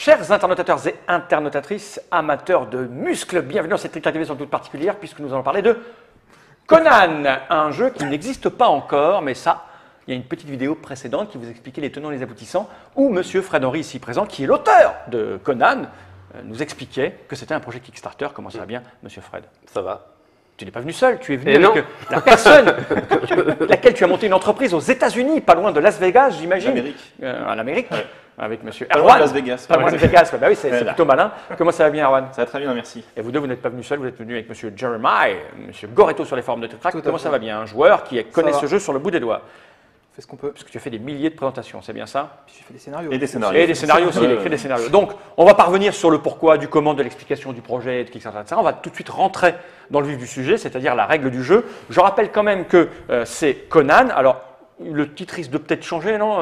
Chers internautateurs et internautatrices, amateurs de muscles, bienvenue dans cette activation toute particulière puisque nous allons parler de Conan, un jeu qui n'existe pas encore, mais ça, il y a une petite vidéo précédente qui vous expliquait les tenants et les aboutissants, où Monsieur Fred Henry, ici présent, qui est l'auteur de Conan, nous expliquait que c'était un projet Kickstarter. Comment ça va bien, Monsieur Fred? Ça va. Tu n'es pas venu seul, tu es venu avec la personne avec laquelle tu as monté une entreprise aux États-Unis, pas loin de Las Vegas, j'imagine. En Amérique, ouais. Avec Monsieur Erwan. Las Vegas. Pas loin de Vegas, bah oui, c'est plutôt malin. Comment ça va bien, Erwan? Ça va très bien, merci. Et vous deux, vous n'êtes pas venus seuls, vous êtes venus avec Monsieur Jeremiah, Monsieur Goreto sur les forums de Tetract. Comment ça va bien? Un joueur qui connaît ce jeu sur le bout des doigts. On fait ce qu'on peut. Parce que tu as fait des milliers de présentations, c'est bien ça? Puis j'ai fait des scénarios. Et des scénarios. Et des scénarios aussi, il écrit des scénarios. Donc, on va parvenir sur le pourquoi, du comment, de l'explication du projet, de Kickstarter, etc. On va tout de suite rentrer dans le vif du sujet, c'est-à-dire la règle du jeu. Je rappelle quand même que c'est Conan. Alors, le titre risque de peut-être changer, non?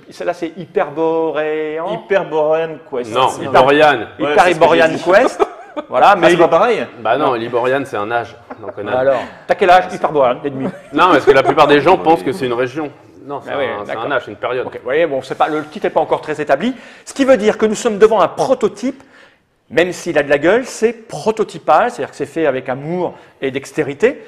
Celle-là, c'est Hyperborean. Hyperborean Quest. Non, Liborian. Hyperborean Quest. Voilà, mais c'est pas pareil. Bah non, Liborian, c'est un âge dans Conan. Alors, t'as quel âge? Hyperborean, et demi. Non, parce que la plupart des gens pensent que c'est une région. Non, c'est un âge, c'est une période. Ok, vous voyez, bon, le titre n'est pas encore très établi. Ce qui veut dire que nous sommes devant un prototype, même s'il a de la gueule, c'est prototypal, c'est-à-dire que c'est fait avec amour et dextérité.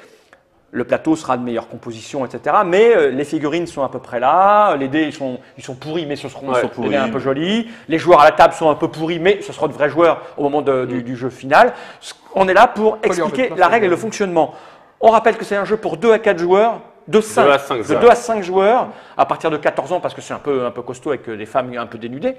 Le plateau sera de meilleure composition, etc. Mais les figurines sont à peu près là. Les dés, ils sont pourris, mais ce seront des dés un peu jolis. Les joueurs à la table sont un peu pourris, mais ce seront de vrais joueurs au moment du jeu final. On est là pour expliquer la règle et le fonctionnement. On rappelle que c'est un jeu pour 2 à 4 joueurs, de 2 à 5 joueurs, à partir de 14 ans, parce que c'est un peu costaud avec des femmes un peu dénudées.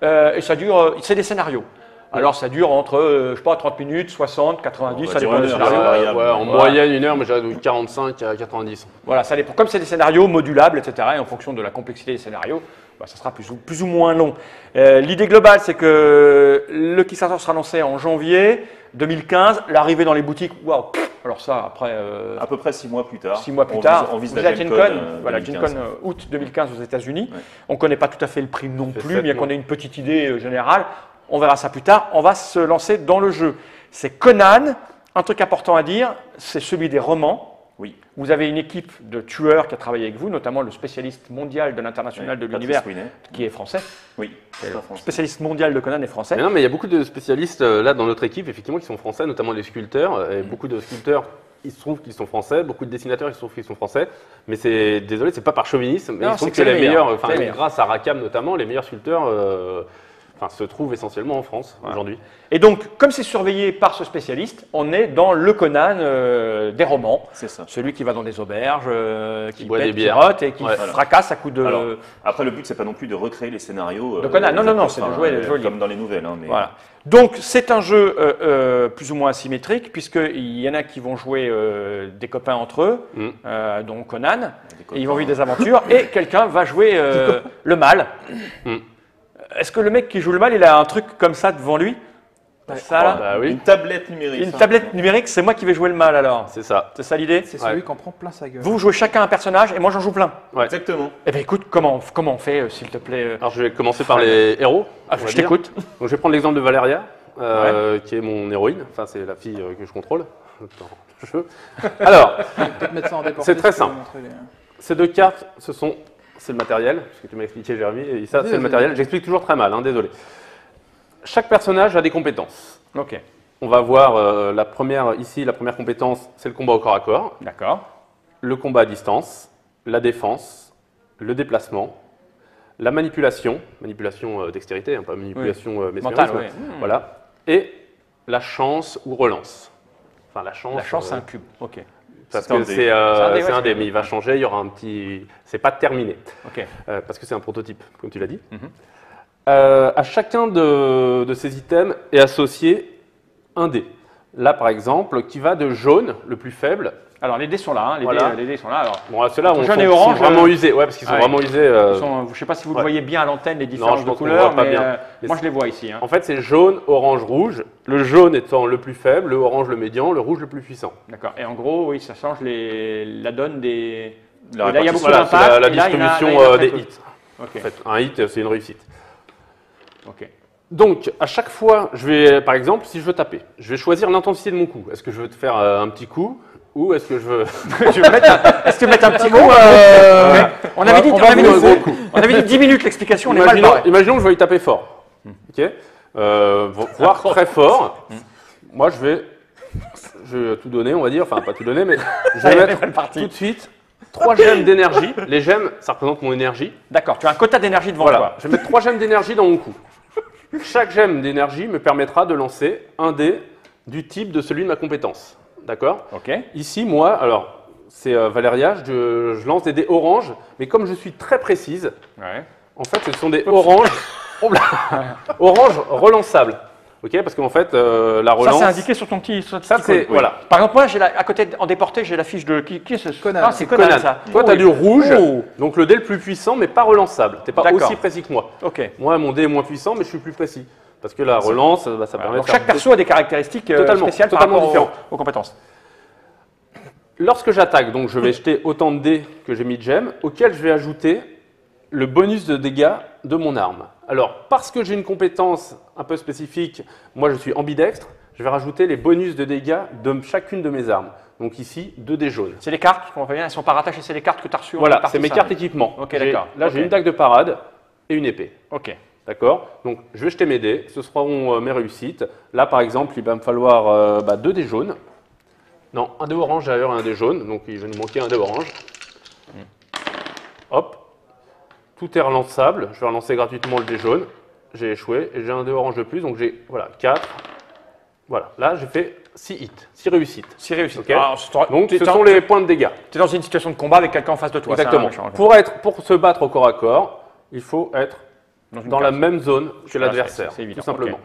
Et ça dure, c'est des scénarios. Alors ça dure entre, je sais pas, 30 minutes, 60, 90, ça dépend des scénarios. En moyenne, 1 heure, mais j'ai 45 à 90. Voilà, ça dépend. Comme c'est des scénarios modulables, etc., et en fonction de la complexité des scénarios, bah, ça sera plus ou moins long. L'idée globale, c'est que le Kickstarter sera lancé en janvier 2015. L'arrivée dans les boutiques, waouh! Alors ça, après... à peu près 6 mois plus tard. 6 mois plus tard. On vise la la Gen Con. Voilà, Gen Con août 2015 aux États-Unis. Ouais. On ne connaît pas tout à fait le prix non plus, bien qu'on ait une petite idée générale. On verra ça plus tard. On va se lancer dans le jeu. C'est Conan. Un truc important à dire, c'est celui des romans. Oui. Vous avez une équipe de tueurs qui a travaillé avec vous, notamment le spécialiste mondial de l'international de l'univers, qui est français. Oui, le spécialiste mondial de Conan est français. Mais non, mais il y a beaucoup de spécialistes là dans notre équipe, effectivement, qui sont français, notamment les sculpteurs. Et beaucoup de sculpteurs, il se trouve qu'ils sont français. Beaucoup de dessinateurs, il se trouve qu'ils sont français. Mais c'est, désolé, c'est pas par chauvinisme. Mais il se trouve que les meilleurs, grâce à Rackham notamment, les meilleurs sculpteurs se trouvent essentiellement en France aujourd'hui. Et donc, comme c'est surveillé par ce spécialiste, on est dans le Conan des romans. C'est ça. Celui qui va dans des auberges, qui boit des bières, qui rote et qui fracasse à coups de... Alors, après, le but, c'est pas non plus de recréer les scénarios de Conan. Non, c'est de jouer comme dans les nouvelles. Hein, mais... Voilà. Donc, c'est un jeu plus ou moins asymétrique, puisqu'il y en a qui vont jouer des copains entre eux, dont Conan, et ils vont vivre des aventures, et quelqu'un va jouer le mal. Est-ce que le mec qui joue le mal, il a un truc comme ça devant lui? Ça, là oui. Une tablette numérique. Une tablette numérique, c'est moi qui vais jouer le mal alors? C'est ça. C'est ça l'idée? C'est celui qui en prend plein sa gueule. Vous jouez chacun un personnage et moi j'en joue plein. Ouais. Exactement. Eh bien écoute, comment on fait, s'il te plaît? Alors je vais commencer par les héros. Je t'écoute. Donc je vais prendre l'exemple de Valeria, qui est mon héroïne. Enfin, c'est la fille que je contrôle. Alors, c'est très simple. Ces 2 cartes, c'est le matériel, parce que tu m'as expliqué, Jérémy, et ça, c'est le matériel. J'explique toujours très mal, désolé. Chaque personnage a des compétences. Ok. On va voir la première compétence, c'est le combat au corps à corps. D'accord. Le combat à distance, la défense, le déplacement, la manipulation dextérité, pas manipulation mentale, voilà, et la chance ou relance. Enfin, la chance, c'est un cube. Ok. Parce que c'est un dé, mais il va changer, il y aura un petit... C'est pas terminé, parce que c'est un prototype, comme tu l'as dit. À chacun de ces items est associé un dé. Là, par exemple, qui va de jaune, le plus faible. Alors, les dés sont là, les dés sont là. Alors, bon, ceux-là, jaune et orange, sont vraiment usés, parce qu'ils sont vraiment usés. Je ne sais pas si vous le voyez bien à l'antenne, les différences de couleurs, mais moi je les vois ici. En fait, c'est jaune, orange, rouge. Le jaune étant le plus faible, le orange le médian, le rouge le plus puissant. D'accord. Et en gros, oui, ça change la donne des... Là, il y a beaucoup d'impact. La distribution des hits. En fait, un hit, c'est une réussite. Ok. Donc, à chaque fois, par exemple, si je veux taper, je vais choisir l'intensité de mon coup. Est-ce que je veux te faire un petit coup ou est-ce que je veux... Est-ce que mettre un petit coup on avait dit 10 minutes l'explication, on est mal barré. Imaginons que je veux y taper fort. Ok, voire très fort. Moi, je vais tout donner, on va dire, enfin pas tout donner, mais je vais mettre tout de suite 3 gemmes d'énergie. Les gemmes, ça représente mon énergie. D'accord, tu as un quota d'énergie devant Voilà, toi. je vais mettre 3 gemmes d'énergie dans mon coup. Chaque gemme d'énergie me permettra de lancer un dé du type de celui de ma compétence. D'accord? Ok. Ici, moi, alors, c'est Valéria, je lance des dés orange, mais comme je suis très précise, Ouais. en fait, ce sont des oranges, orange relançables. Ok, parce qu'en fait, la relance. Ça, c'est indiqué sur ton petit. Ça, c'est. Voilà. Par exemple, moi, à côté, en déporté, j'ai la fiche de. Qui est ce Conan. Ah, c'est Conan, ça. Toi, tu as oui. du rouge, Oh. donc le dé le plus puissant, mais pas relançable. Tu n'es pas D'accord. aussi précis que moi. Ok. Moi, mon dé est moins puissant, mais je suis plus précis. Parce que la relance, ça permet Donc de faire chaque perso a des caractéristiques spéciales par totalement rapport différentes. aux compétences. Lorsque j'attaque, donc je vais jeter autant de dés que j'ai mis de gemmes, auquel je vais ajouter le bonus de dégâts de mon arme. Alors, parce que j'ai une compétence un peu spécifique, moi je suis ambidextre, je vais rajouter les bonus de dégâts de chacune de mes armes. Donc ici, 2 dés jaunes. C'est les cartes, on revient, elles sont pas rattachées, c'est les cartes que tu as reçues. en Voilà, partie, c'est mes ça. cartes équipement. Ok, d'accord. Là, j'ai Ok. une dague de parade et une épée. Ok. D'accord? Donc, je vais jeter mes dés, ce seront mes réussites. Là, par exemple, il va me falloir 2 dés jaunes. Non, un dé orange d'ailleurs et un dé jaune, donc il va nous manquer un dé orange. Hop. Tout est relançable, je vais relancer gratuitement le dé jaune. J'ai échoué et j'ai un dé orange de plus, donc j'ai 4. Voilà, là j'ai fait 6 hits, 6 réussites. Si réussi. Ok. Ah, Donc, tu ce sont les points de dégâts. es dans une situation de combat avec quelqu'un en face de toi. c'est Exactement. un méchant. Pour se battre au corps à corps, il faut être une dans la case. même zone que Voilà, l'adversaire, c'est évident. tout simplement. Ok.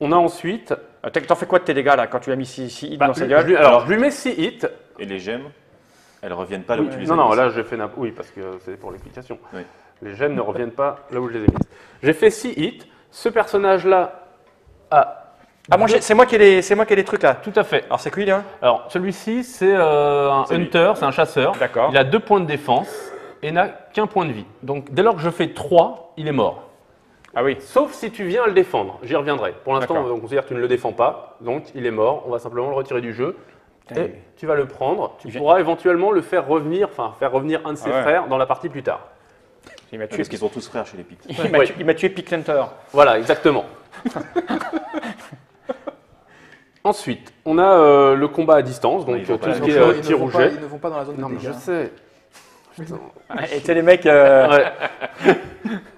On a ensuite. T'en fais quoi de tes dégâts là quand tu as mis 6 hits dans sa gueule? je lui mets 6 hits. Et les gemmes, elles reviennent pas là où tu les as Non, mises. là j'ai fait oui, parce que c'est pour l'explication. Oui. Les gemmes ne reviennent pas là où je les ai mises. J'ai fait 6 hits. Ce personnage-là a. Ah, moi, c'est moi qui ai les trucs là. Tout à fait. Alors, c'est qui là? Alors, celui-ci, c'est un C'est lui. hunter, c'est un chasseur. D'accord. Il a 2 points de défense et n'a qu'un point de vie. Donc, dès lors que je fais 3, il est mort. Ah oui. Sauf si tu viens le défendre. J'y reviendrai. Pour l'instant, D'accord. on considère que tu ne le défends pas. Donc, il est mort. On va simplement le retirer du jeu. Putain, Et tu vas le prendre. Tu Il vient- pourras éventuellement le faire revenir, faire revenir un de ses Ah ouais. frères dans la partie plus tard. Il m'a tué. Parce qu'ils sont tous frères chez les Pictes. Il m'a tué Pick Hunter. Voilà, exactement. Ensuite, on a le combat à distance, donc ils vont tout pas ce là. qui Ils est tir ne ou vont pas- jet. ils ne vont pas dans la zone Non, de mais je dégâts. sais. Et tu les mecs Ouais.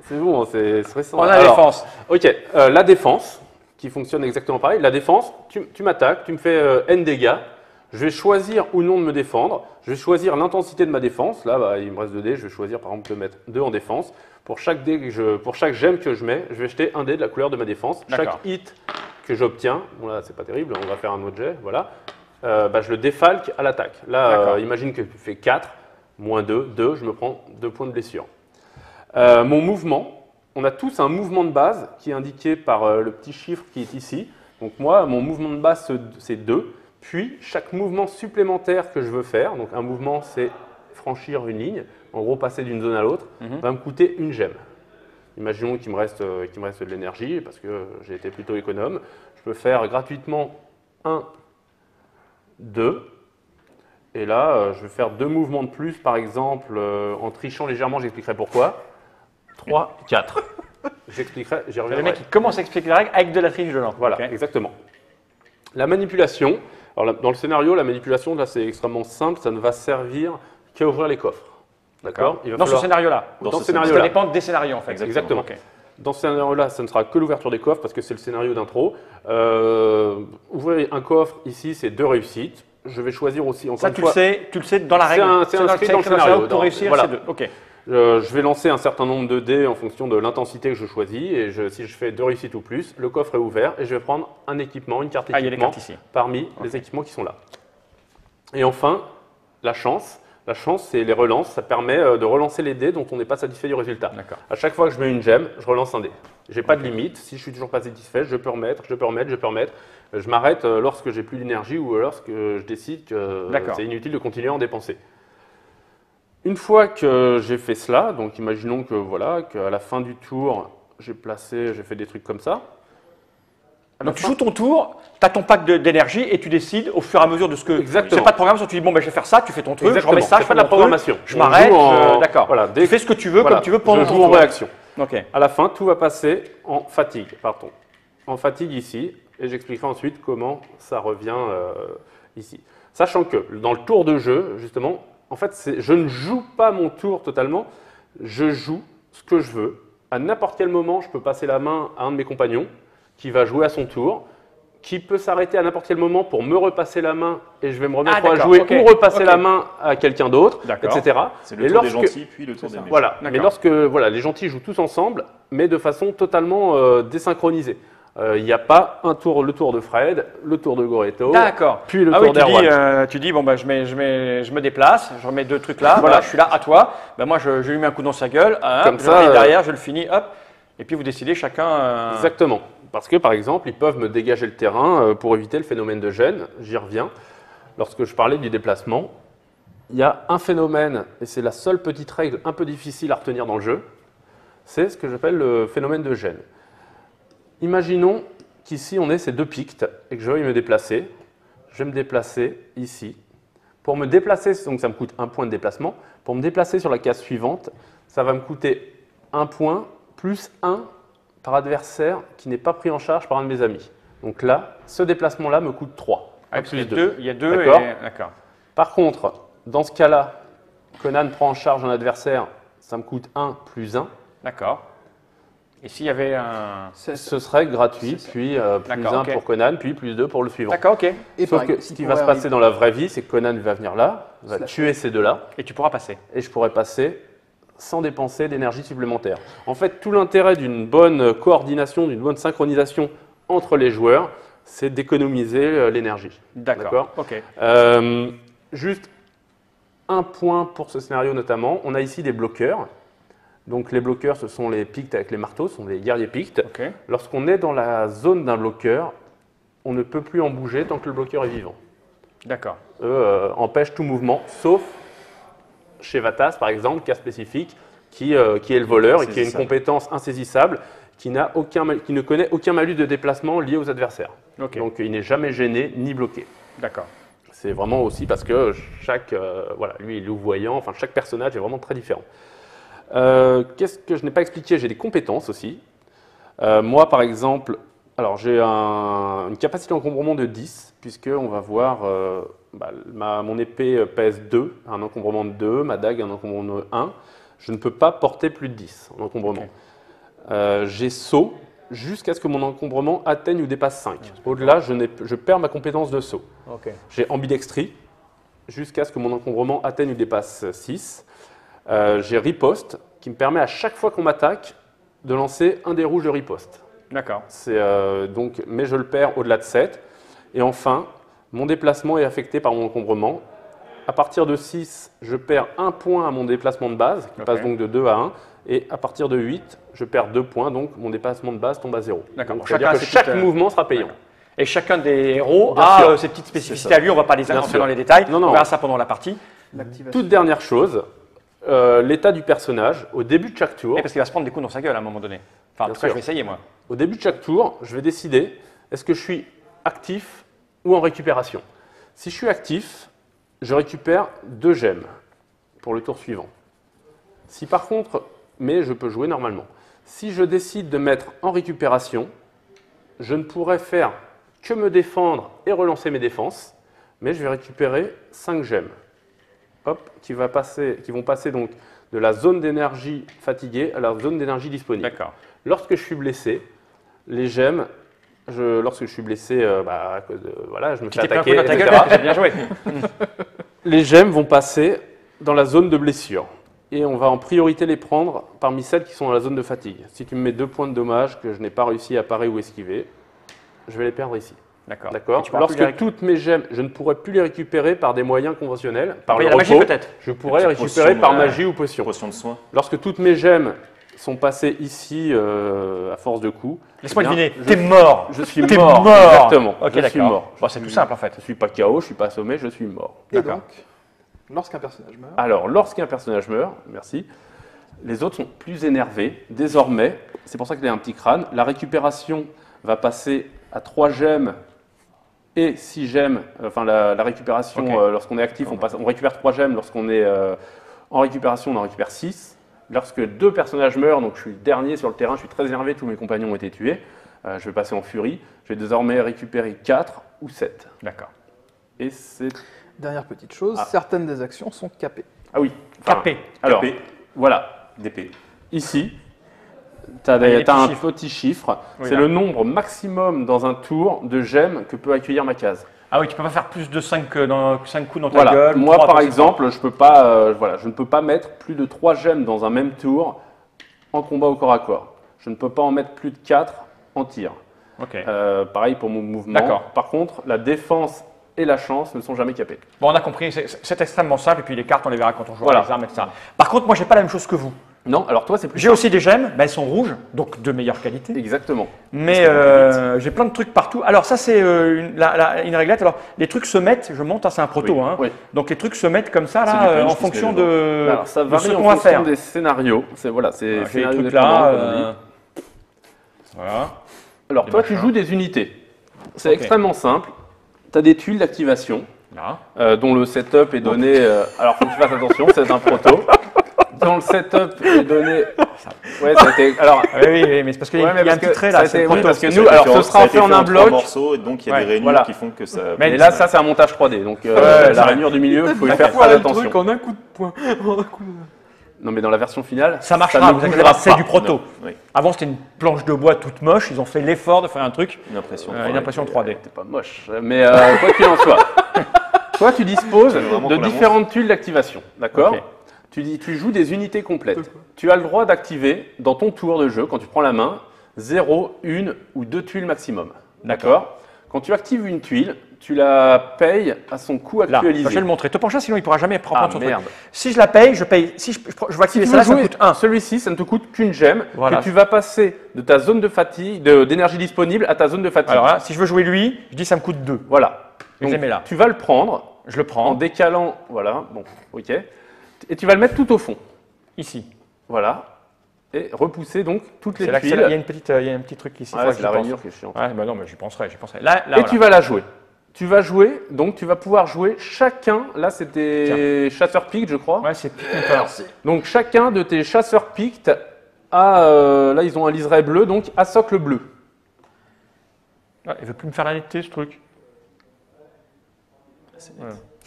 C'est bon, c'est récent. en la Alors, défense. Ok, la défense, qui fonctionne exactement pareil. La défense, tu m'attaques, tu me fais N dégâts. Je vais choisir ou non de me défendre. Je vais choisir l'intensité de ma défense. Là, il me reste 2 dés. Je vais choisir par exemple de mettre 2 en défense. Pour chaque gemme que je mets, je vais jeter un dé de la couleur de ma défense. D'accord. Chaque hit que j'obtiens, bon là c'est pas terrible, on va faire un autre jet, voilà. Je le défalque à l'attaque. Là, D'accord. imagine que tu fais 4, moins 2, 2, je me prends 2 points de blessure. Mon mouvement, on a tous un mouvement de base qui est indiqué par le petit chiffre qui est ici. Donc moi, mon mouvement de base, c'est 2. Puis, chaque mouvement supplémentaire que je veux faire, donc un mouvement, c'est franchir une ligne, en gros passer d'une zone à l'autre, va me coûter une gemme. Imaginons qu'il me reste de l'énergie, parce que j'ai été plutôt économe. Je peux faire gratuitement 1, 2. Et là, je vais faire 2 mouvements de plus, par exemple, en trichant légèrement, j'expliquerai pourquoi. 3, 4. J'expliquerai, j'y Le reviendrai. mec qui commence à expliquer les règles avec de la triche dedans. Voilà, Ok. exactement. La manipulation, alors dans le scénario, la manipulation, là, c'est extrêmement simple, ça ne va servir qu'à ouvrir les coffres. D'accord? Il va Dans ce falloir- scénario-là. Dans Dans ce ce Ça scénario-là. dépend des scénarios en fait. Exactement. Ok. Dans ce scénario-là, ça ne sera que l'ouverture des coffres parce que c'est le scénario d'intro. Ouvrir un coffre, ici, c'est 2 réussites. Je vais choisir aussi, encore Ça, une tu fois, le sais dans la C'est règle. c'est inscrit dans le scénario. Pour réussir, Voilà. c'est 2. Ok. Je vais lancer un certain nombre de dés en fonction de l'intensité que je choisis. Et si je fais 2 réussites ou plus, le coffre est ouvert et je vais prendre un équipement, une carte Ah, il y a les équipement cartes ici. parmi les équipements qui sont là. Et enfin, la chance. La chance, c'est les relances. Ça permet de relancer les dés dont on n'est pas satisfait du résultat. D'accord. À chaque fois que je mets une gemme, je relance un dé. Je n'ai pas de limite. Si je suis toujours pas satisfait, je peux remettre, je peux remettre, je peux remettre. Je m'arrête lorsque j'ai plus d'énergie ou lorsque je décide que D'accord. c'est inutile de continuer à en dépenser. Une fois que j'ai fait cela, donc imaginons que voilà, qu'à la fin du tour, j'ai fait des trucs comme ça. Donc tu joues ton tour, tu as ton pack d'énergie et tu décides au fur et à mesure de ce que. Exactement. C'est pas de programme, tu dis bon ben je vais faire ça, tu fais ton truc, je Exactement. remets ça, C'est je pas fais de la mon truc, programmation. je On m'arrête, joue en- d'accord. voilà, Tu fais ce que tu veux Voilà, comme tu veux pendant je ton joue en tour. réaction. Ok. À la fin, tout va passer en fatigue, pardon. En fatigue ici, et j'expliquerai ensuite comment ça revient ici. Sachant que dans le tour de jeu, justement, en fait, je ne joue pas mon tour totalement, je joue ce que je veux. À n'importe quel moment, je peux passer la main à un de mes compagnons qui va jouer à son tour, qui peut s'arrêter à n'importe quel moment pour me repasser la main et je vais me remettre à jouer ou repasser la main à quelqu'un d'autre, etc. C'est le tour des gentils, puis le tour des méchants. Voilà. Mais lorsque les gentils jouent tous ensemble, mais de façon totalement désynchronisée. Il n'y a pas le tour de Fred, le tour de Goreto, puis le tour d'Erwan. Tu dis, bon, bah, je me déplace, je remets 2 trucs là, voilà, je suis là, à toi. Ben, moi, je lui mets un coup dans sa gueule, comme je ça, derrière, je le finis, hop. Et puis vous décidez chacun… Exactement. Parce que par exemple, ils peuvent me dégager le terrain pour éviter le phénomène de gêne. J'y reviens. Lorsque je parlais du déplacement, il y a un phénomène, et c'est la seule petite règle un peu difficile à retenir dans le jeu, c'est ce que j'appelle le phénomène de gêne. Imaginons qu'ici on ait ces 2 pictes et que je veuille me déplacer. Je vais me déplacer ici. Pour me déplacer, donc ça me coûte 1 point de déplacement. Pour me déplacer sur la case suivante, ça va me coûter 1 point plus 1 par adversaire qui n'est pas pris en charge par un de mes amis. Donc là, ce déplacement-là me coûte 3. Plus 2. Il y a 2 D'accord. Par contre, dans ce cas-là, Conan prend en charge un adversaire, ça me coûte 1 plus 1. D'accord. Et s'il y avait un… Ce serait gratuit, puis plus 1 pour Conan, puis plus 2 pour le suivant. D'accord, ok. Et sauf que ce qui va se passer dans la vraie vie, c'est que Conan va venir là, va tuer ces 2-là. Et tu pourras passer. Et je pourrai passer sans dépenser d'énergie supplémentaire. En fait, tout l'intérêt d'une bonne coordination, d'une bonne synchronisation entre les joueurs, c'est d'économiser l'énergie. D'accord. Ok. Juste un point pour ce scénario notamment. On a ici des bloqueurs. Donc les bloqueurs, ce sont les pictes avec les marteaux, ce sont des guerriers pictes. Okay. Lorsqu'on est dans la zone d'un bloqueur, on ne peut plus en bouger tant que le bloqueur est vivant. D'accord. Eux empêchent tout mouvement, sauf chez Vatas, par exemple, cas spécifique, qui est le voleur et qui a une compétence insaisissable, qui ne connaît aucun malus de déplacement lié aux adversaires. Okay. Donc il n'est jamais gêné ni bloqué. D'accord. C'est vraiment aussi parce que lui il est louvoyant, enfin chaque personnage est vraiment très différent. Qu'est-ce que je n'ai pas expliqué? J'ai des compétences aussi. Moi, par exemple, alors j'ai une capacité d'encombrement de 10, puisqu'on va voir, mon épée pèse 2, un encombrement de 2, ma dague un encombrement de 1. Je ne peux pas porter plus de 10 en encombrement. Okay. J'ai saut jusqu'à ce que mon encombrement atteigne ou dépasse 5. Au-delà, je perds ma compétence de saut. Okay. J'ai ambidextrie jusqu'à ce que mon encombrement atteigne ou dépasse 6. J'ai riposte qui me permet à chaque fois qu'on m'attaque de lancer un dé rouge de riposte. D'accord. Mais je le perds au-delà de 7. Et enfin, mon déplacement est affecté par mon encombrement. À partir de 6, je perds 1 point à mon déplacement de base, qui passe donc de 2 à 1. Et à partir de 8, je perds 2 points, donc mon déplacement de base tombe à 0. D'accord. C'est-à-dire que chaque mouvement sera payant. Et chacun des héros a ses petites spécificités à lui, on ne va pas les rentrer dans les détails, on verra ça pendant la partie. Toute dernière chose, l'état du personnage au début de chaque tour. Et parce qu'il va se prendre des coups dans sa gueule à un moment donné. Enfin, en tout cas, je vais essayer moi. Au début de chaque tour, je vais décider est-ce que je suis actif ou en récupération. Si je suis actif, je récupère 2 gemmes pour le tour suivant. Si par contre, mais je peux jouer normalement. Si je décide de mettre en récupération, je ne pourrai faire que me défendre et relancer mes défenses, mais je vais récupérer 5 gemmes. Hop, qui vont passer donc de la zone d'énergie fatiguée à la zone d'énergie disponible. D'accord. Lorsque je suis blessé, les gemmes, lorsque je suis blessé, à cause de, je me fais attaquer, etc. J'ai bien joué. Les gemmes vont passer dans la zone de blessure. Et on va en priorité les prendre parmi celles qui sont dans la zone de fatigue. Si tu me mets 2 points de dommage que je n'ai pas réussi à parer ou esquiver, je vais les perdre ici. D'accord. Lorsque toutes mes gemmes, je ne pourrai plus les récupérer par des moyens conventionnels, par le repos, magie peut-être. Je pourrais les récupérer par magie ou potion. Potion de soin. Lorsque toutes mes gemmes sont passées ici à force de coups. Laisse-moi deviner, t'es mort. Je suis mort. Exactement. Ok, je suis mort. Bon, c'est tout simple en fait. Je ne suis pas KO, je ne suis pas assommé, je suis mort. Et donc, lorsqu'un personnage meurt. Alors, lorsqu'un personnage meurt, merci, les autres sont plus énervés. Désormais, c'est pour ça qu'il a un petit crâne, la récupération va passer à 3 gemmes et 6 gemmes. Enfin, la récupération, lorsqu'on est actif, on récupère 3 gemmes. Lorsqu'on est en récupération, on en récupère 6. lorsque 2 personnages meurent, donc je suis le dernier sur le terrain, je suis très énervé, tous mes compagnons ont été tués, je vais passer en furie, je vais désormais récupérer 4 ou 7. D'accord. Et c'est... Dernière petite chose, certaines des actions sont capées. Ah oui. Capé. Alors, Capé. voilà. D'épée. Ici, tu as, un petit chiffre. Oui, c'est là. le nombre maximum dans un tour de gemmes que peut accueillir ma case. Ah oui, tu peux pas faire plus de 5 coups dans ta Voilà. gueule. Moi, 3, par exemple, je ne peux pas mettre plus de 3 gemmes dans un même tour en combat au corps à corps. Je ne peux pas en mettre plus de 4 en tir. Ok. Pareil pour mon mouvement. D'accord. Par contre, la défense et la chance ne sont jamais capées. Bon, on a compris, c'est extrêmement simple, et puis les cartes, on les verra quand on jouera Voilà. les armes, etc. Par contre, moi, j'ai pas la même chose que vous. Non, alors toi, c'est plus J'ai aussi des gemmes, mais elles sont rouges, donc de meilleure qualité. Exactement. Mais j'ai plein de trucs partout. Alors ça, c'est une réglette. Alors, les trucs se mettent, je monte, c'est un proto, Oui, hein. oui. Donc les trucs se mettent comme ça, C'est du là, punch en qui se fonction met dedans. de, Alors, ça de varie ce en qu'on va fonction faire. des scénarios. C'est J'ai les scénario trucs de commande, comme on là. dit. Voilà. Alors, des toi, tu machins. joues des unités. C'est Ok. extrêmement simple. Tu as des tuiles d'activation Là. dont le setup est donné. Alors, faut que tu fasses attention, c'est un proto. Dont le setup est donné. Ouais, ça a été. Alors, Ah oui, oui, mais c'est parce qu'il y a, ouais, mais il y a un parce petit que trait ça là. a c'est été- le oui, proto. parce que Ça a nous, été alors fait ce en- sera ça a fait été en un 3 bloc. morceaux, et donc il y a Ouais, des rainures voilà. qui font que ça. Mais Et là, ça, c'est un montage 3D. Donc, Ouais, la rainure du milieu, il faut y faire très le attention. truc en un coup de poing. En un coup de... Non, mais dans la version finale, Ça marchera, ne vous inquiétez bougera pas, c'est pas. du proto. Non, oui, Avant, c'était une planche de bois toute moche. Ils ont fait l'effort de faire un truc, une impression. une impression 3D. C'était pas moche, mais quoi qu'il en soit. Toi, tu disposes vraiment de qu'on la différentes tuiles d'activation, d'accord? Ok. Tu joues des unités complètes. Tu as le droit d'activer, dans ton tour de jeu, quand tu prends la main, 0, 1 ou 2 tuiles maximum. D'accord? Quand tu actives une tuile, tu la payes à son coût Là, actualisé. je vais le montrer. Te penches là, sinon il ne pourra jamais prendre Ah, son merde. truc. Si je la paye, je paye. Si je vais activer Si tu ça, veux là, ça jouer coûte 1. celui-ci, ça ne te coûte qu'une gemme Voilà. que tu vas passer de ta zone de fatigue, d'énergie disponible à ta zone de fatigue. Alors là, si je veux jouer lui, je dis ça me coûte 2. Voilà. Je les mets là. Tu vas le prendre Je le en prends décalant, voilà, bon, ok. Et tu vas le mettre tout au fond. ici. Voilà. Et repousser donc toutes les C'est là que tuiles. il y a un petit truc ici. Ouais, faut que c'est j'y la pense. rainure qui est chiante. Ouais, bah non, mais j'y penserai, j'y penserai. Là, Et voilà. tu vas la jouer. Tu vas jouer, donc tu vas pouvoir jouer chacun, là c'était chasseur pique je crois. Ouais, c'est Picknicker. Donc chacun de tes chasseurs piques a, là ils ont un liseré bleu, donc à socle bleu. Ouais, il veut plus me faire la netteté, ce truc.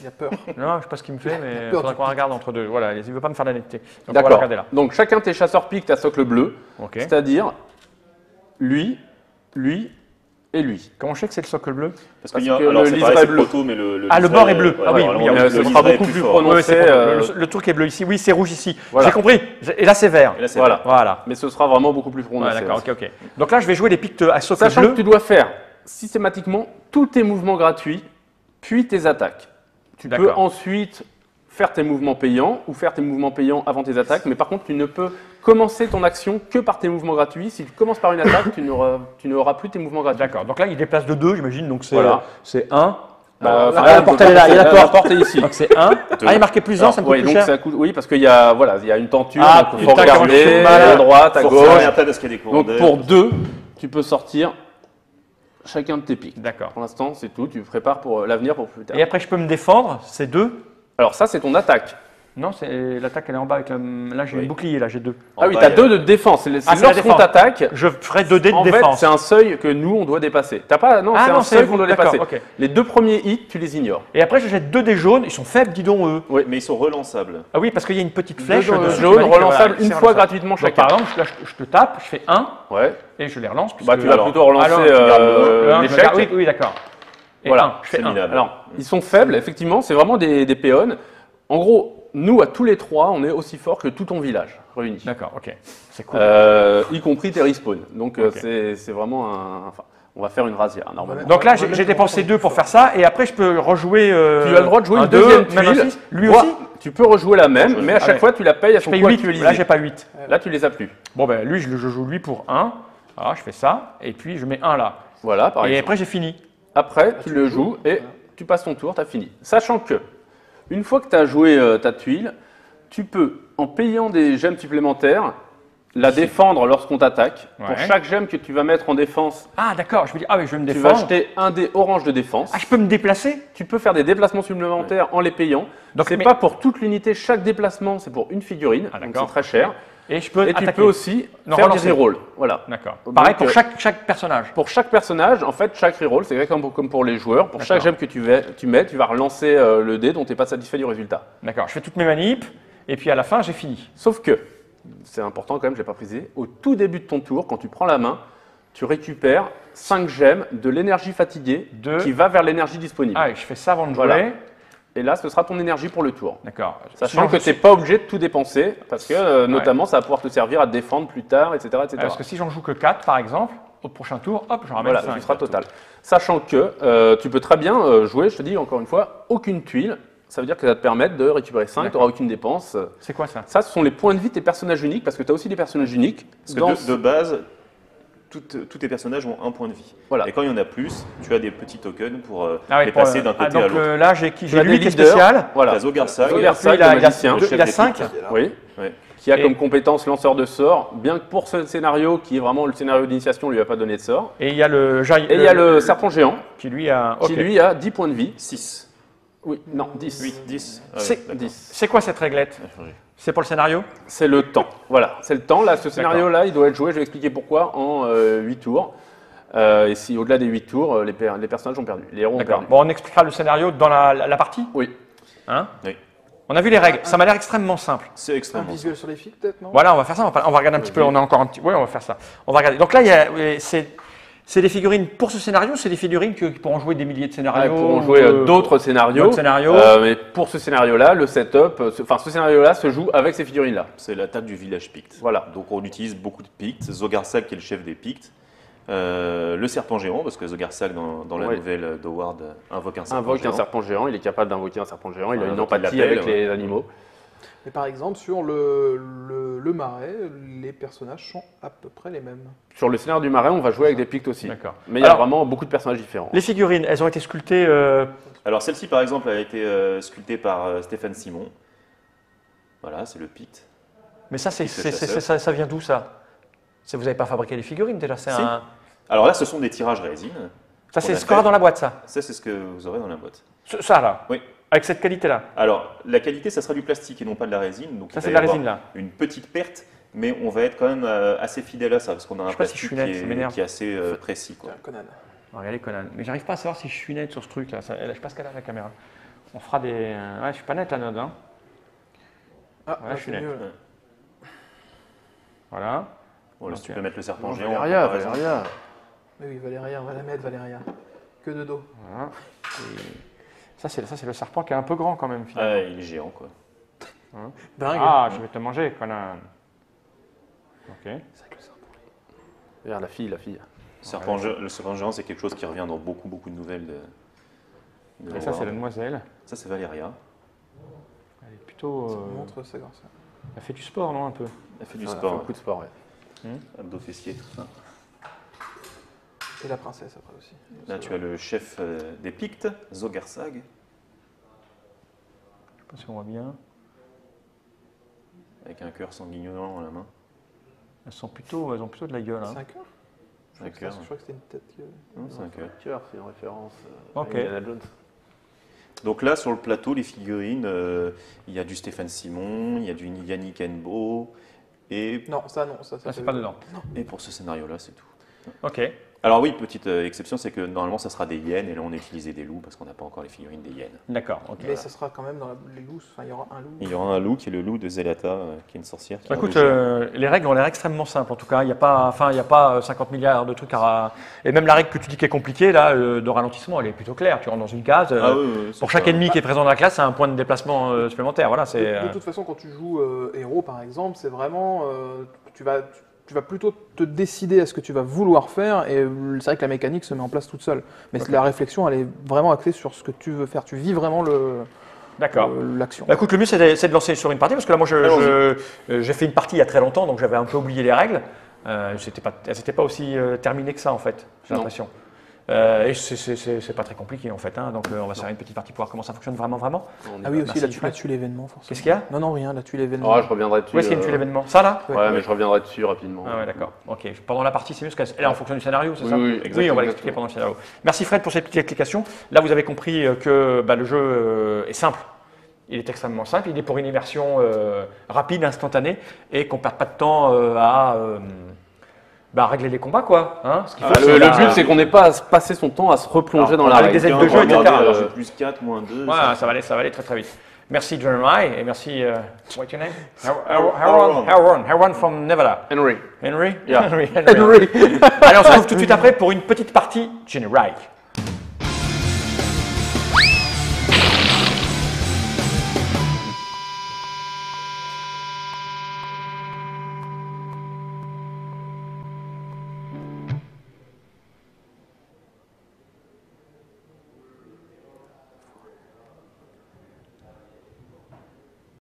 Il a peur. Non, je sais pas ce qu'il me fait, mais il peur faudra du qu'on regarde entre deux. Voilà, il veut pas me faire la netteté. Donc on va la D'accord. regarder là. Donc chacun de tes chasseurs piques à socle bleu, Ok. c'est-à-dire lui, lui et lui. Comment je sais que c'est le socle bleu? Parce Parce qu'il y a, que alors le c'est liseré pareil, c'est bleu. proto, mais le Ah, le liseré, bord est bleu. Ah oui, alors, oui, le oui, ce liseré sera beaucoup est plus fort. prononcé. Ouais, c'est euh, le truc est bleu ici. Oui, c'est rouge ici. Voilà. J'ai compris. Et là, c'est vert. Et là, c'est Voilà. vert. Voilà. Mais ce sera vraiment beaucoup plus Ouais, prononcé. d'accord, ok, ok. Donc là, je vais jouer les pics à socle Sachant bleu. que tu dois faire systématiquement tous tes mouvements gratuits, puis tes attaques. Tu peux D'accord. ensuite faire tes mouvements payants ou faire tes mouvements payants avant tes attaques, mais par contre, tu ne peux commencer ton action que par tes mouvements gratuits. Si tu commences par une attaque, tu n'auras plus tes mouvements gratuits. D'accord. Donc là, il déplace de 2, j'imagine. Donc c'est Voilà. 1. Enfin, la porte, elle est là, il y a la la porte. porte est ici. Donc c'est 1. Ah, il est marqué plus 1, ça me coûte ouais, plus donc cher. ça coûte, oui, parce qu'il y a, voilà, il y a une tenture, Ah, donc il faut putain, comment je fais regarder mal. à droite, à Faut gauche. faire après parce qu'il y a des Donc commandeurs. pour 2, tu peux sortir chacun de tes pics. D'accord. Pour l'instant, c'est tout. Tu prépares pour l'avenir pour plus tard. Et après, je peux me défendre. C'est 2. Alors ça, c'est ton attaque. Non, c'est l'attaque, elle est en bas avec la. Là, j'ai Oui. un bouclier, là, j'ai 2. Ah oui, bas, tu as il y a- 2 de défense. C'est c'est la lorsqu'on défense. t'attaque. Je ferai 2 dés de En fait, défense. c'est un seuil que nous, on doit dépasser. T'as pas, non, Ah c'est non, un seuil qu'on doit d'accord, dépasser. ok. Les 2 premiers hits, tu les ignores. Et après, je jette 2 dés jaunes. Ils sont faibles, dis donc, eux. Mais ils sont relançables. Ah oui, parce qu'il y a une petite flèche. Deux dessus qui jaunes, m'a dit que, relançables voilà, une c'est fois relançable. gratuitement Donc, chacun. par exemple, là, je te tape, je fais 1 Ouais. et je les relance. Bah, puisque- tu vas alors- plutôt relancer Alors, tu gardes le un, je l'échec. garde- Oui, oui, d'accord. Et Voilà, 1, je fais c'est 1. minable. Alors, ils sont faibles, effectivement. C'est vraiment des péons. En gros, nous, à tous les 3, on est aussi forts que tout ton village réuni. D'accord, ok. C'est cool. Y compris tes respawns. Donc, Ok. c'est vraiment un. Enfin, on va faire une razzia, normalement. Donc là, on va j'ai mettre dépensé en 2 pour faire ça, et après, je peux rejouer. Tu as le droit de jouer un une deuxième 2, même un tuile. 6. Lui Voire, aussi tu peux rejouer la même, mais à Ah chaque ouais. fois, tu la payes à Je son paye coût 8. actualisé. Là, j'ai pas 8. Là, tu les as plus. Bon, ben lui, je joue lui pour 1. Voilà, je fais ça, et puis je mets 1 là. Voilà, par Et exemple. après, j'ai fini. Après, tu le joues et tu passes ton tour, tu as fini. Sachant que, une fois que tu as joué ta tuile, tu peux, en payant des gemmes supplémentaires, la défendre lorsqu'on t'attaque. Ouais. Pour chaque gemme que tu vas mettre en défense, Ah, d'accord, je me dis, ah oui, je vais me tu vas défendre. acheter un dé orange de défense. Ah, je peux me déplacer. Tu peux faire des déplacements supplémentaires en les payant. Donc, C'est mais- pas pour toute l'unité, chaque déplacement, c'est pour une figurine. Ah, donc d'accord. c'est très cher. Et je peux Et tu attaquer. peux aussi Non, faire des relancer. rerolls. Voilà. D'accord. Donc, Pareil pour chaque personnage. Pour chaque personnage, en fait, chaque reroll, c'est exactement comme pour les joueurs. Pour chaque gemme que tu mets, tu vas relancer le dé dont tu n'es pas satisfait du résultat. D'accord. Je fais toutes mes manips et puis à la fin, j'ai fini. Sauf que, c'est important quand même, je l'ai pas précisé, au tout début de ton tour, quand tu prends la main, tu récupères 5 gemmes de l'énergie fatiguée qui va vers l'énergie disponible. Ah, et je fais ça avant de jouer. Voilà. Et là, ce sera ton énergie pour le tour. D'accord. Sachant que tu n'es pas obligé de tout dépenser, parce que notamment, ça va pouvoir te servir à te défendre plus tard, etc. etc. Parce que si j'en joue que 4, par exemple, au prochain tour, hop, j'en ramène Voilà, 5. tu seras total. Sachant que tu peux très bien jouer, je te dis encore une fois, aucune tuile. Ça veut dire que ça va te permettre de récupérer 5, tu n'auras aucune dépense. C'est quoi ça? Ça, ce sont les points de vie de tes personnages uniques, parce que tu as aussi des personnages uniques. Parce que de base, tous tes personnages ont un point de vie. Voilà. Et quand il y en a plus, tu as des petits tokens pour les pour, passer d'un côté à donc l'autre. là, j'ai qui? Tu as J'ai lui des qui est leaders. spécial. Voilà. T'as Zogarsag, Zogarsag, Lui, il a- le magicien. le chef il a des 5. piques. Oui. Ouais. Qui a Et- comme compétence lanceur de sorts, bien que pour ce scénario, qui est vraiment le scénario d'initiation, on lui a pas donné de sort. Et il y a le Et il y a le serpent géant, qui lui a. qui ok. lui a 10 points de vie. 6, Oui, non, 10. 8, 10. Ah ouais, C'est- d'accord. 10. C'est quoi cette réglette? Ça a changé. C'est pour le scénario? C'est le temps. Voilà, c'est le temps. Là, ce scénario-là, il doit être joué, je vais expliquer pourquoi, en 8 tours. Et si au-delà des 8 tours, les personnages ont perdu. Les héros ont D'accord. perdu. Bon, on expliquera le scénario dans la partie. Oui. Hein? Oui. On a vu les règles. Ça m'a l'air extrêmement simple. C'est Un extrêmement visuel sur les filles, peut-être, non? Voilà, on va faire ça. On va regarder un petit peu. On a encore un petit. Oui, on va faire ça. On va regarder. Donc là, c'est des figurines pour ce scénario. C'est des figurines qui pourront jouer des milliers de Ah, scénarios. ils pourront jouer d'autres scénarios. d'autres scénarios. Mais pour ce scénario-là, le setup, ce scénario-là se joue avec ces figurines-là. C'est l'attaque du village Picte. Voilà. Donc on utilise beaucoup de Pictes. Zogarsag qui est le chef des Pictes. Le serpent géant, parce que Zogarsag dans la Ouais. nouvelle d'Howard invoque un serpent Invoque géant. un serpent géant, il est capable d'invoquer un serpent géant, il a une donc il empathie l'appelle, avec ouais. les animaux. Mais par exemple, sur le marais, les personnages sont à peu près les mêmes. Sur le scénario du marais, on va jouer avec des Pictes aussi. D'accord. Mais il y a Alors- vraiment beaucoup de personnages différents. Les figurines, elles ont été sculptées. Alors celle-ci par exemple a été sculptée par Stéphane Simon. Voilà, c'est le Picte. Mais ça, Picte chasseur. ça vient d'où ça? Vous n'avez pas fabriqué les figurines déjà? C'est Si. un. Alors là, ce sont des tirages résine. Ça, c'est On a ce qu'il y aura fait. dans la boîte, ça. Ça, c'est ce que vous aurez dans la boîte. Ça là. Oui. Avec cette qualité-là. Alors, la qualité, ça sera du plastique et non pas de la résine. Donc Ça, il c'est va de y la avoir résine là. une petite perte, mais on va être quand même assez fidèle à ça, parce qu'on a un sais pas si je plastique suis net, ça m'énerve. qui est assez précis. Quoi. Tiens, Conan. Regardez Conan. Mais j'arrive pas à savoir si je suis net sur ce truc-là. Je sais pas ce qu'elle a la caméra. On fera des. Ouais, je suis pas net là, Nod. Hein. Ah, Ouais, là, je suis c'est net. mieux. Voilà. Bon, là, Donc, si tu peux mettre le serpent Non, géant. Valéria, en comparaison. Valéria. Mais oui, Valéria, on va la mettre, Valéria. Que de dos. Voilà. Et ça, c'est le serpent qui est un peu grand quand même, finalement. Ah, il est géant, quoi. Dingue. Ah, je vais te manger, Conan. Ok. C'est vrai que le serpent. Regarde la fille, la fille. Le serpent géant, c'est quelque chose qui revient dans beaucoup de nouvelles de Et ça, c'est Howard. la demoiselle. Ça, c'est Valéria. Elle est plutôt. Ça montre ça comme ça. Elle fait du sport, non, un peu? Elle fait du Voilà, sport, beaucoup de sport, ouais. abdos fessiers, tout ça. Et la princesse après aussi. Là, tu as le chef des Pictes, Zogarsag. Je sais pas si on voit bien. Avec un cœur sanguignon à la main. Elles ont plutôt de la gueule. C'est Hein. un cœur Un cœur. Je crois que c'était une tête. Non, c'est un cœur. Cœur, c'est une référence Ok. à Indiana Jones. Donc là, sur le plateau, les figurines, il y a du Stéphane Simon, il y a du Yannick Henbo, et Non, ça non. Ça, Ça, c'est pas dedans. Et pour ce scénario-là, c'est tout. Ok. Alors oui, petite exception, c'est que normalement, ça sera des hyènes, et là, on a utilisé des loups, parce qu'on n'a pas encore les figurines des hyènes. D'accord. Ok. Mais ça sera quand même dans les loups. Enfin, il y aura un loup. Il y aura un loup qui est le loup de Zelata, qui est une sorcière. Qui Bah, est un écoute, loup géant. les règles ont l'air extrêmement simples en tout cas. Il n'y a pas 50 milliards de trucs à. Et même la règle que tu dis qui est compliquée, là, de ralentissement, elle est plutôt claire. Tu rentres dans une case. Ah oui, oui, c'est Pour chaque pas- ennemi qui est présent dans la classe, c'est un point de déplacement supplémentaire. Voilà, c'est. De toute façon, quand tu joues héros, par exemple, c'est vraiment. Tu vas plutôt te décider à ce que tu vas vouloir faire, et c'est vrai que la mécanique se met en place toute seule. Mais la réflexion, elle est vraiment axée sur ce que tu veux faire. Tu vis vraiment D'accord. l'action. Bah, écoute, le mieux c'est de lancer sur une partie parce que là, moi, j'ai fait une partie il y a très longtemps, donc j'avais un peu oublié les règles. Elles n'étaient pas aussi terminées que ça en fait, j'ai Non. l'impression. Et c'est pas très compliqué en fait, hein, donc on va se faire une petite partie pour voir comment ça fonctionne vraiment. Ah oui, aussi, Merci, là, tu l'événement, forcément. Qu'est-ce qu'il y a? Non, rien, là, tu l'événement. Oh, je reviendrai dessus. Où est-ce qu'il y a une l'événement? Ça là? Ouais, mais je reviendrai dessus rapidement. Ah ouais, d'accord. Ok. Pendant la partie, c'est mieux parce qu'elle est en fonction du scénario, c'est Oui, ça? oui, on va exactement. l'expliquer pendant le scénario. Merci Fred pour cette petite explication. Là, vous avez compris que le jeu est simple. Il est extrêmement simple, il est pour une immersion rapide, instantanée, et qu'on ne perde pas de temps à régler les combats, quoi. Hein. Ce qu'il faut, le but, c'est qu'on n'ait pas à passer son temps à se replonger dans la avec règle. des aides de jeu, etc. J'ai plus 4, moins 2. Ouais, ça va aller très très vite. Merci Jeremiah et merci. What's your name? Haron from Nevada. Henry. Henry? Yeah. Henry. Allez, on se retrouve tout de suite après pour une petite partie générique.